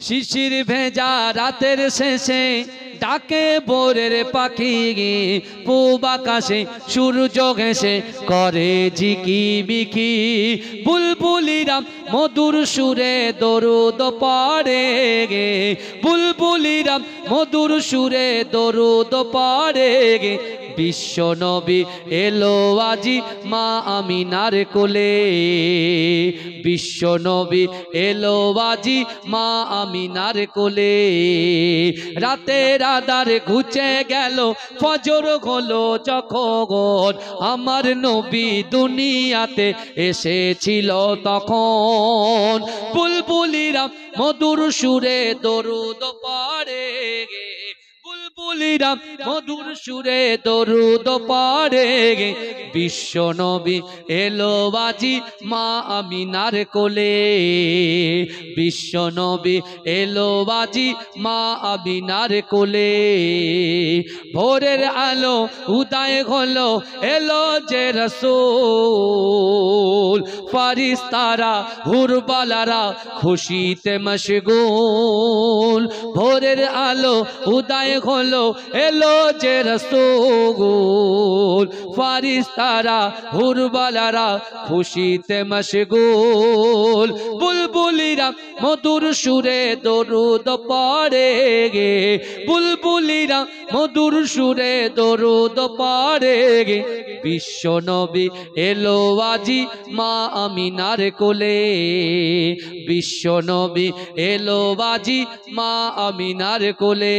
শিশির ভেজা রাতের শেষে ডাকে ভোরের পাখি, পূব আকাশে সূর্য ঘেঁষে করে ঝিকিমিকি। বুলবুলিরা মধুর সুরে দরুদ পড়ে, বুলবুলিরা মধুর সুরে দরুদ পড়ে। বিশ্ব নবী এলো আজি মা আমিনার কোলে, বিশ্ব নবী এলো আজি মা আমিনার কোলে। রাতের আধার ঘুচে গেল, ফজর হলো যখন, আমার নবী দুনিয়াতে এসেছিল তখন। বুলবুলিরা মধুর সুরে দরুদ পড়ে, বুলবুলিরা মধুর সুরে দরুদ পড়ে। বিশ্ব নবী এলো আজি মা আমিনার কোলে, বিশ্ব নবী এলো আজি মা আমিনার কোলে। ভোরের আলো উদয় হলো, এলো যে রাসূল, ফারিস্তারা হুরবালারা খুশিতে মশগুল। ভোরের আলো উদয় হলো, এলো যে রাসূল, ফারিস্তারা হুরবালারা খুশিতে মশগুল। বুলবুলিরা মধুর সুরে দরুদ পড়ে, বুলবুলিরা মধুর সুরে দরুদ পড়ে। বিশ্ব নবী এলো আজি মা আমিনার কোলে, বিশ্ব নবী এলো আজি মা আমিনার কোলে।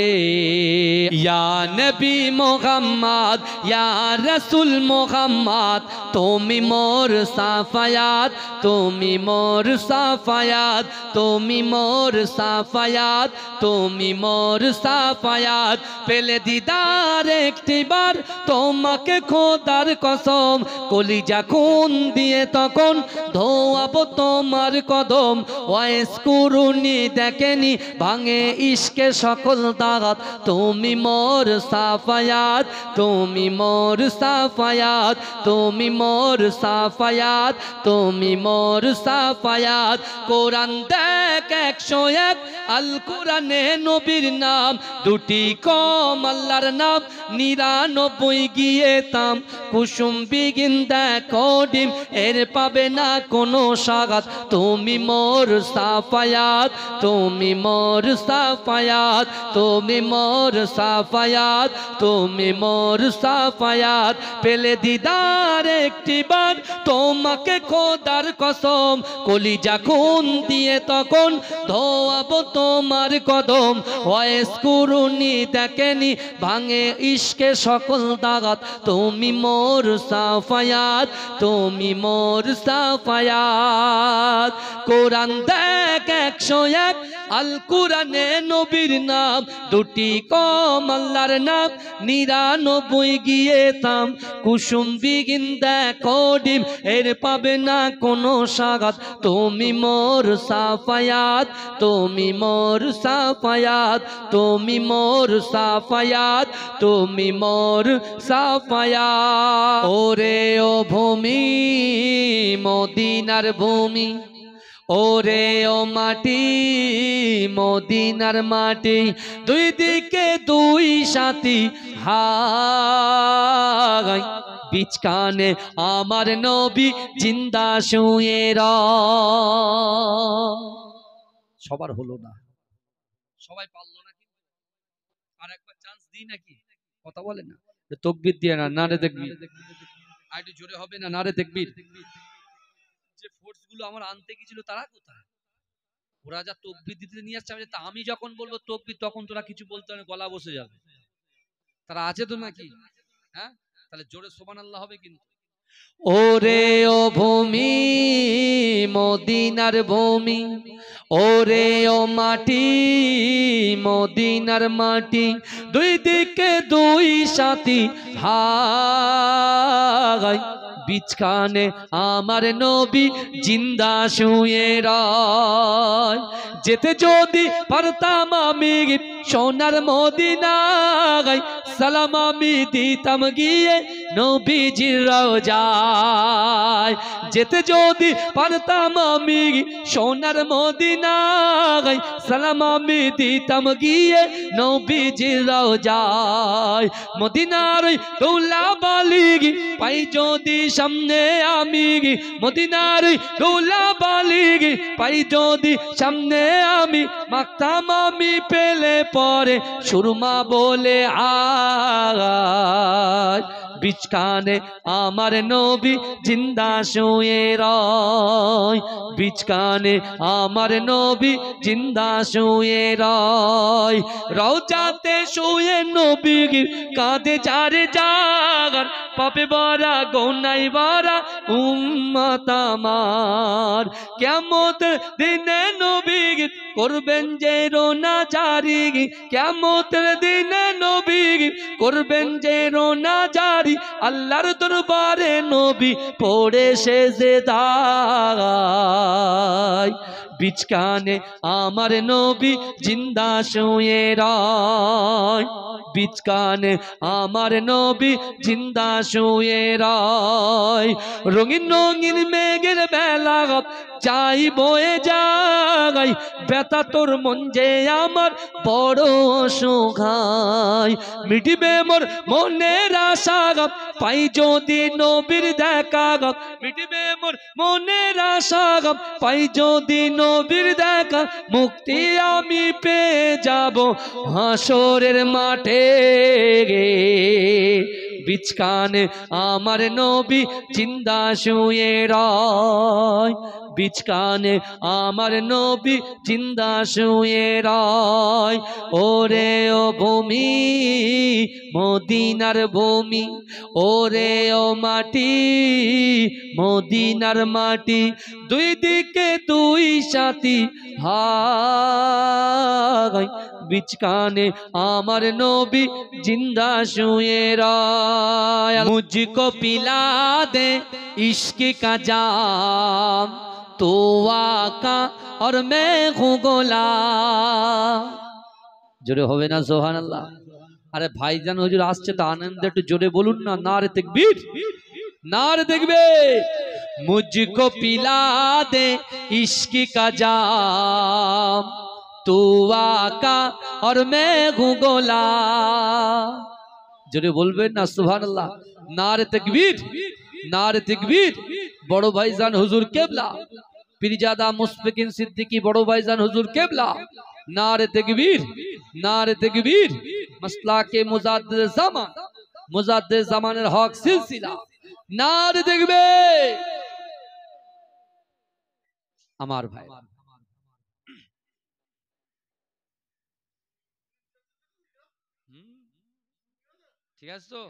ইয়া নবী মুহাম্মদ, ইয়া রাসূল মুহাম্মদ, তুমি মোর সাফায়াত, তুমি মোর সাফায়াত, তুমি মোর সাফায়াত, তুমি মোর সাফায়াত। পেলে দিদার একটিবার তোমাকে খোদার কসম, কলিজা খুন দিয়ে তখন ধোয়াবো তোমার কদম। ওয়াইস কুরুনি দেখেনি ভাঙে ইশকে সকল দাগাত, তুমি মোর সাফায়াত, তুমি মোর সাফায়াত, তুমি মোর সাফায়াত, তুমি মোর সাফায়াত। কোরআন দেখ 101, আল কোরআনে নবীর নাম দুটি কম, আল্লাহর নাম 99 গিয়ে তাম। কুসুম বিগিন দেখো ডিম, এর পাবে না কোনো সাগাত। তুমি মোর সাফায়াত, তুমি মোর সাফায়াত, তুমি মোর সাফায়াত, তুমি মোর সাফায়াত। পেলে দিদার একটিবার তোমাকে খোদার কসম, কলিজা খুন দিয়ে তখন ধোয়াবো তোমার কদম। ওয়াইস কুরুনি দেখেনি ভাঙে ইশকে সকল দাগাত, তুমি মোর সাফায়াত, তুমি মোর সাফায়াত। কোরআন দেখ 101, আল কোরআনে নবীর নাম দুটি কম, আল্লাহর নাম 99 গিয়ে তাম। কুসুম বিগিন দেখো ডিম, এর পাবে না কোনো সাগাত। তুমি মোর সাফায়াত, তুমি মোর সাফায়াত, তুমি মোর সাফায়াত, তুমি মোর সাফায়াত। ওরে ও ভূমি মদিনার ভূমি, ওরে ও মাটি মদিনার মাটি, দুই দিকে দুই সাথী হাই। বিচকানে আমার নবী জিন্দা শুয়ে সবার হলো না, সবাই পারলো না, আর একবার চান্স দিই নাকি? কথা বলে না, তাকবীর দিয়ে না, নারে তাকবীর। আর একটু জোরে হবে না, নারে তাকবীর। যে ফোর্স গুলো আমার আনতে গিয়েছিল তারা কোথায়? ওরা যা তাকবীর দিতে নিয়ে আসছে, আমি যখন বলবো তাকবীর তখন তোরা কিছু বলতে হবে, গলা বসে যাবে। তারা আছে তো নাকি? হ্যাঁ, তাহলে জোরে সুবহানাল্লাহ হবে কিন্তু। ওরে ও ভূমি মদিনার ভূমি, ওরে ও মাটি মদিনার মাটি, দুই দিকে দুই সাথী হাই। বিচখানে আমার নবী জিন্দা শুয়ে রয়। যেতে যদি পারতাম আমি সোনার মদিনায়, সালাম আমি দিতাম গিয়ে নবীজির রওজায় যেতে যদি পারতাম আমি সোনার মদিনায় সালাম আমি দিতাম গিয়ে নবীজির রওজায় মদিনার দৌলা বালি পাই যদি সামনে আমি মদিনার দৌলা বালি পাই যদি সামনে আমি মাখতাম আমি পেলে পরে সুরমা বলে আয় বিচকানে আমার নবী জিন্দা শুয়ে রয় বিচকানে আমার নবী জিন্দা শুয়ে রয় রওজাতে শুয়ে নবী কাঁদে যারে জাগার পাপে ভরা গোনাই ভরা উম্মত আমার কিয়ামত দিনে নবী করবেন যে রোনা জারি কিয়ামতের দিনে নবী করবেন যে রোনা জারি আল্লাহর দরবারে নবী পড়ে সেজদায় বিচকানে আমার নবী জিন্দা শুয়ে রয় বিচকানে আমার নবী জিন্দা শুয়ে রয় রঙিন রঙিন মেঘের বেলা চাই বয়ে যাই ব্যথা তোর মন যে আমার বড় সুখায় মিটিবে মোর মনের আশা পাই যদি নবীর দেখা মিটিবে মোর মনের আশা পাই যদি নবীর দেখা মুক্তি আমি পেয়ে যাব হাসরের মাঠে বিচকানে আমার নবী জিন্দা শুয়ে রয় বিচকানে আমার নবী জিন্দা শুয়ে রয় ওরে ও ভূমি মদিনার ভূমি ওরে ও মাটি মদিনার মাটি দুই দিকে দুই সাথী হায় বিচকানে আমার নবী জিন্দা শুয়ে রয় मुझको पिला दे इश्क का जाम तो आका और मैं हूँ गोलाम जोरे होवे ना सुभान अल्लाह अरे भाईजान हुजूर आसছে তো আনন্দে একটু জোরে বলুন না নারে তাকবীর नारे देखबे मुझको पिला दे इश्क का जाम तू आका और मैं हूँ गोलाम जोरे बोलबेन ना सुभानाल्लाह नारे तकबीर बड़ो भाईजान हुजूर केबला पीरजादा मुशफिकिन सिद्दीकी बड़ो भाईजान हुजूर केबला नारे तकबीर मसला के मुजाद्दिद ज़मानेर हक सिलसिला नारे देखबे আমার ভাই ঠিক আছে তো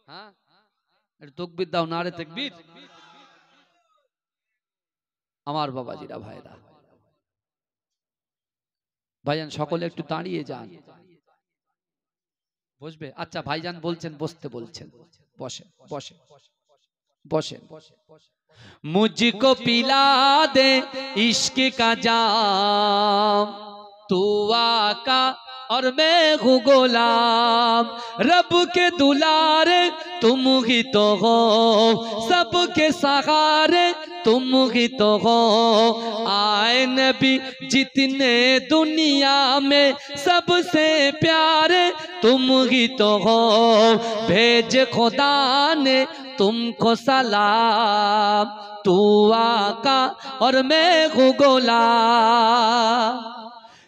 হ্যাঁ একটু তাকবীর দাও নারে তাকবীর আমার বাবাজিরা ভাইরা ভাইজান সকলে একটু দাঁড়িয়ে যান বসবে আচ্ছা ভাইজান বলছেন বসতে বলছেন বসে বসে বসে मुझको पिला दे इश्क का जाम तू आका और मैं हूँ गोलाम रब के दुलारे तुम ही तो हो सबके सहारे तुम ही तो हो आए नबी जितने दुनिया में सबसे प्यारे तुम ही तो हो भेज खुदा ने तुमको सलाम तू आका और मैं हूँ गोलाम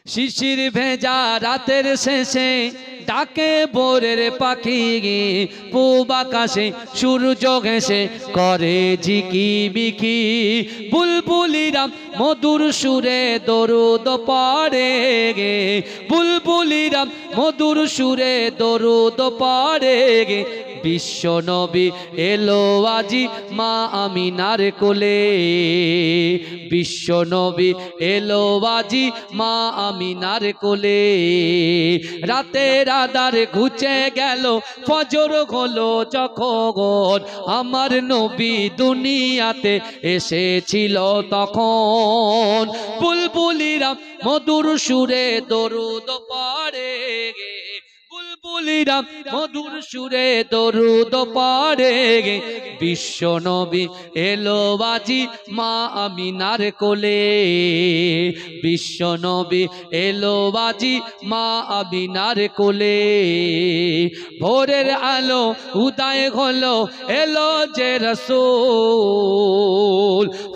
शिशिर भेजा रातेर शेषे डाके बोरेर पाखी पूब आकाशे सूर्य घेसे करे झिकी बिकी बुलबुलिरा मधुर सुरे दरुद पड़े बुलबुलिरा मधुर सुरे दरुद पड़े विश्व नबी एलो आजी मा आमिनार कोले विश्व नबी एलो आजी मा आमिनार कोले रातेर आधार घुचे गेलो फजर हलो जखन आमार नबी दुनियाते एसेछिलो तखन बुलबुलिरा मधुर सुरे दरुद पड़े বুলবুলিরা মধুর সুরে দরুদ পড়ে বিশ্ব নবী এলো বাজি মা আমিনার কোলে বিশ্ব নবী এলো বাজি মা আমিনার কোলে ভোরের আলো উদয় হলো এলো যে রাসূল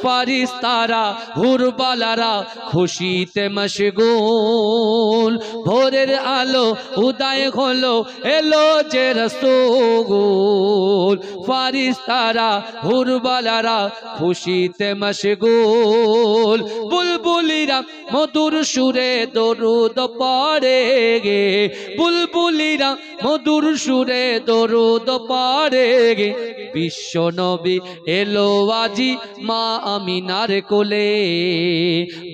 ফারিস্তারা হুরবালারা খুশিতে মশগুল ভোরের আলো উদয় হলো এলো যে রাসূল ফারিস্তারা হুরবালারা খুশিতে মশগুল বুলবুলিরা মধুর সুরে দরুদ পড়ে গে বুলবুলিরা মধুর সুরে দরুদ পড়ে গে বিশ্ব নবী এলো আজি মা আমিনার কোলে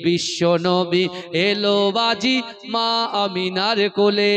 বিশ্ব নবী এলো আজি মা আমিনার কোলে।